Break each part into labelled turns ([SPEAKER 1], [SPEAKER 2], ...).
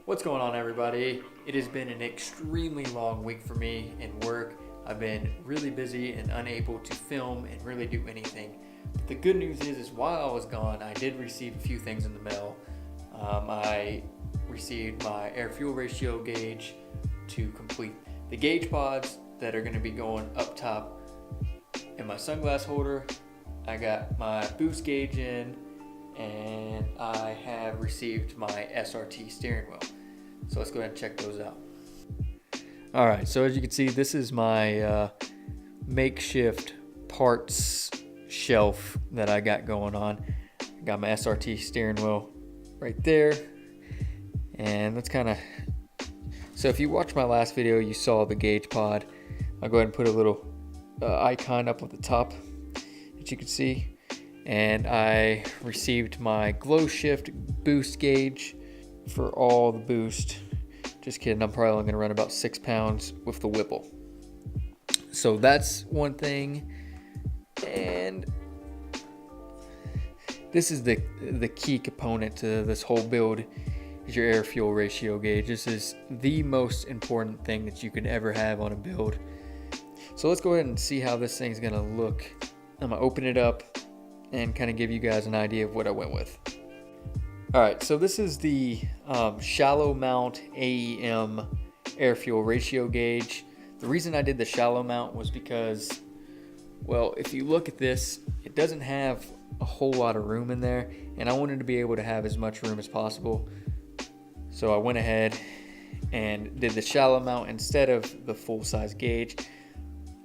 [SPEAKER 1] What's going on, everybody? It has been an extremely long week for me in work. I've been really busy and unable to film and really do anything. But the good news is while I was gone, I did receive a few things in the mail. I received my air fuel ratio gauge to complete the gauge pods that are going to be going up top in my sunglass holder. I got my boost gauge in, and I have received my SRT steering wheel. So let's go ahead and check those out. All right, so as you can see, this is my makeshift parts shelf that I got going on. I got my SRT steering wheel right there. And that's kind of, so if you watched my last video, you saw the gauge pod. I'll go ahead and put a little icon up at the top that you can see. And I received my Glow Shift boost gauge for all the boost. Just kidding, I'm probably only gonna run about 6 pounds with the Whipple. So that's one thing. And this is the key component to this whole build, is your air fuel ratio gauge. This is the most important thing that you could ever have on a build. So let's go ahead and see how this thing's gonna look. I'm gonna open it up and kind of give you guys an idea of what I went with. All right, so this is the shallow mount AEM air fuel ratio gauge. The reason I did the shallow mount was because, well, if you look at this, it doesn't have a whole lot of room in there, and I wanted to be able to have as much room as possible. So I went ahead and did the shallow mount instead of the full-size gauge.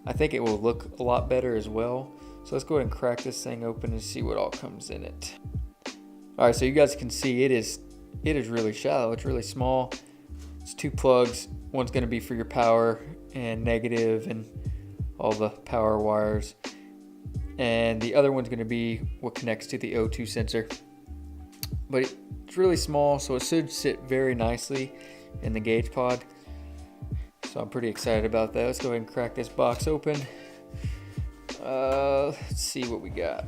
[SPEAKER 1] I think it will look a lot better as well. So let's go ahead and crack this thing open and see what all comes in it. All right, so you guys can see it is really shallow. It's really small. It's 2 plugs. One's going to be for your power and negative and all the power wires. And the other one's going to be what connects to the O2 sensor. But it's really small, so it should sit very nicely in the gauge pod. So I'm pretty excited about that. Let's go ahead and crack this box open. Let's see what we got.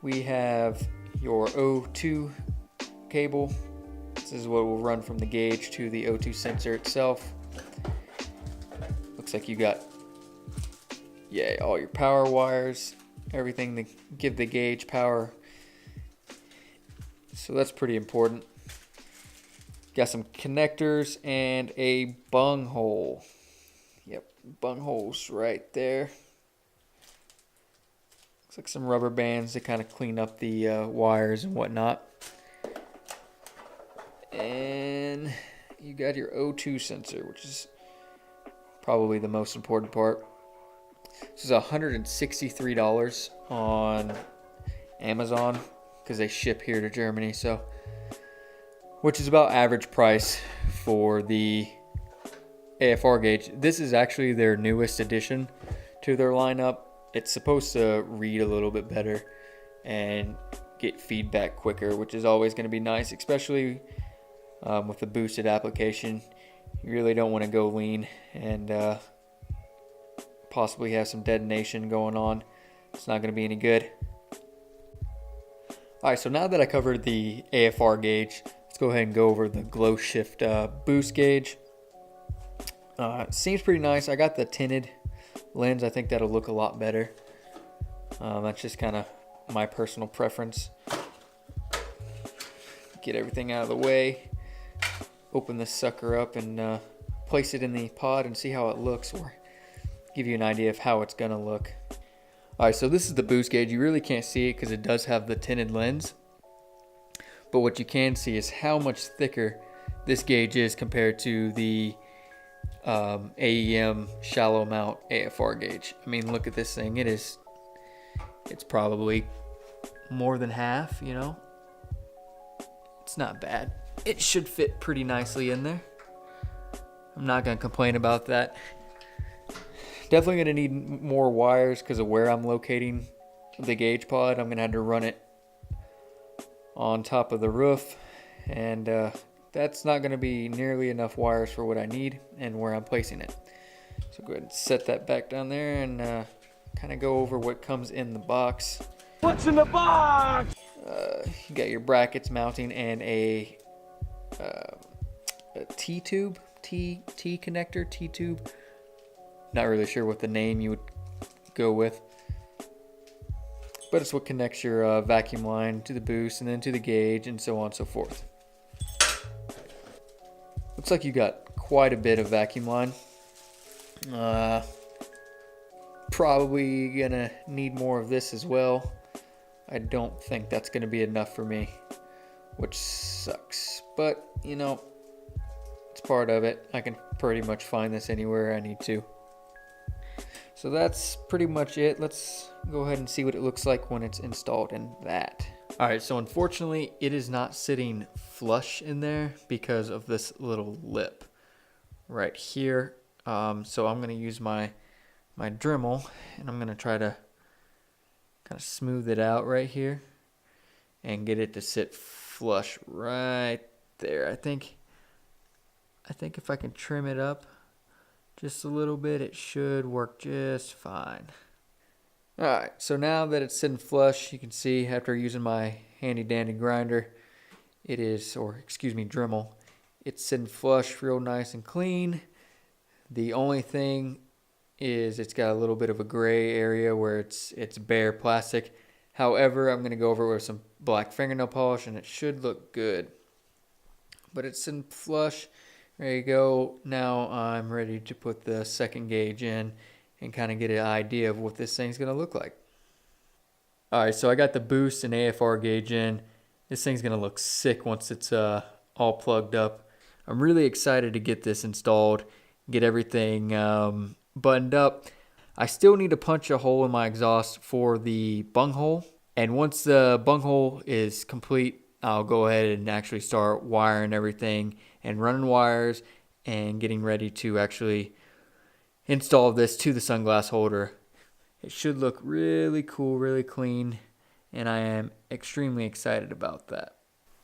[SPEAKER 1] We have your O2 cable. This is what will run from the gauge to the O2 sensor itself. Looks like you got, all your power wires, everything to give the gauge power. So that's pretty important. Got some connectors and a bung hole. Yep, bung holes right there. Looks like some rubber bands to kind of clean up the wires and whatnot. And you got your O2 sensor, which is probably the most important part. This is $163 on Amazon because they ship here to Germany, so which is about average price for the AFR gauge. This is actually their newest addition to their lineup. It's supposed to read a little bit better and get feedback quicker, which is always going to be nice, especially with the boosted application. You really don't want to go lean and possibly have some detonation going on. It's not going to be any good. All right, so now that I covered the AFR gauge, let's go ahead and go over the Glow Shift boost gauge. Seems pretty nice. I got the tinted lens. I think that'll look a lot better. That's just kind of my personal preference. Get everything out of the way. Open this sucker up and place it in the pod and see how it looks, or give you an idea of how it's gonna look. All right, so this is the boost gauge. You really can't see it because it does have the tinted lens. But what you can see is how much thicker this gauge is compared to the AEM shallow mount AFR gauge. I mean, look at this thing. It's probably more than half, you know. It's not bad. It should fit pretty nicely in there. I'm not gonna complain about that. Definitely gonna need more wires because of where I'm locating the gauge pod. I'm gonna have to run it on top of the roof, and that's not going to be nearly enough wires for what I need and where I'm placing it. So go ahead and set that back down there and kind of go over what comes in the box.
[SPEAKER 2] What's in the box?
[SPEAKER 1] You got your brackets mounting and a a T-tube, T connector, T-tube. Not really sure what the name you would go with, but it's what connects your vacuum line to the boost and then to the gauge and so on and so forth. Looks like you got quite a bit of vacuum line. Probably gonna need more of this as well. I don't think that's gonna be enough for me, which sucks, but you know, it's part of it. I can pretty much find this anywhere I need to. So that's pretty much it. Let's go ahead and see what it looks like when it's installed in that. All right, so unfortunately it is not sitting flush in there because of this little lip right here. So I'm gonna use my Dremel and I'm gonna try to kind of smooth it out right here and get it to sit flush right there. I think if I can trim it up just a little bit, it should work just fine. All right, so now that it's sitting flush, you can see after using my handy dandy grinder, Dremel, it's sitting flush, real nice and clean. The only thing is it's got a little bit of a gray area where it's bare plastic. However, I'm going to go over it with some black fingernail polish and it should look good. But it's in flush. There you go. Now I'm ready to put the second gauge in and kind of get an idea of what this thing's going to look like. Alright, so I got the boost and AFR gauge in. This thing's going to look sick once it's all plugged up. I'm really excited to get this installed, get everything buttoned up. I still need to punch a hole in my exhaust for the bunghole, and once the bunghole is complete, I'll go ahead and actually start wiring everything and running wires and getting ready to actually install this to the sunglass holder. It should look really cool, really clean, and I am extremely excited about that.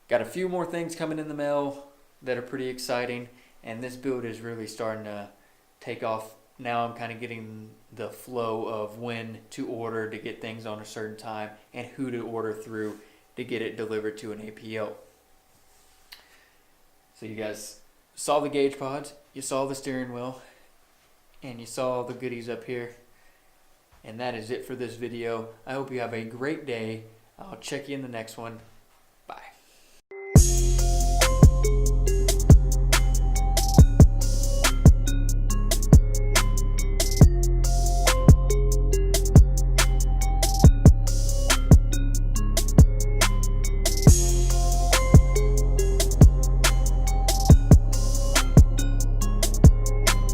[SPEAKER 1] Got a few more things coming in the mail that are pretty exciting, and this build is really starting to take off. Now I'm kind of getting the flow of when to order to get things on a certain time and who to order through to get it delivered to an APO. So you guys saw the gauge pods, you saw the steering wheel, and you saw the goodies up here. And that is it for this video. I hope you have a great day. I'll check you in the next one.